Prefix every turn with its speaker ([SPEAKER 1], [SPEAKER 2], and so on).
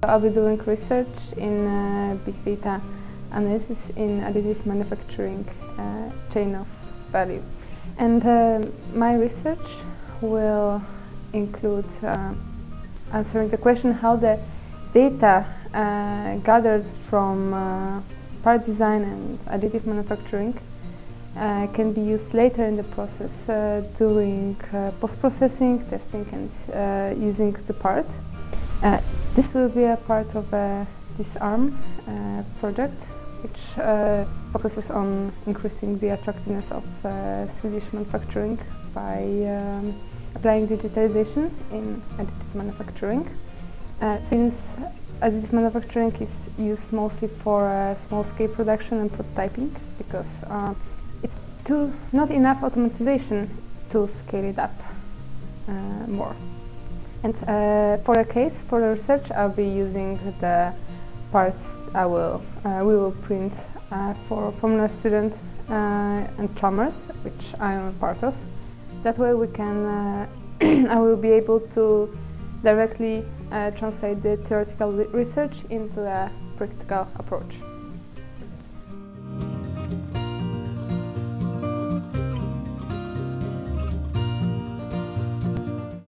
[SPEAKER 1] I'll be doing research in big data analysis in additive manufacturing chain of value. And my research will include answering the question how the data gathered from part design and additive manufacturing can be used later in the process during post-processing, testing and using the part. This will be a part of this ARM project, which focuses on increasing the attractiveness of Swedish manufacturing by applying digitalization in additive manufacturing. Since additive manufacturing is used mostly for small-scale production and prototyping, because it's not enough automatization to scale it up more. And for the research, I'll be using the parts we will print for Formula Student and Chalmers, which I am a part of. That way we can, I will be able to directly translate the theoretical research into a practical approach.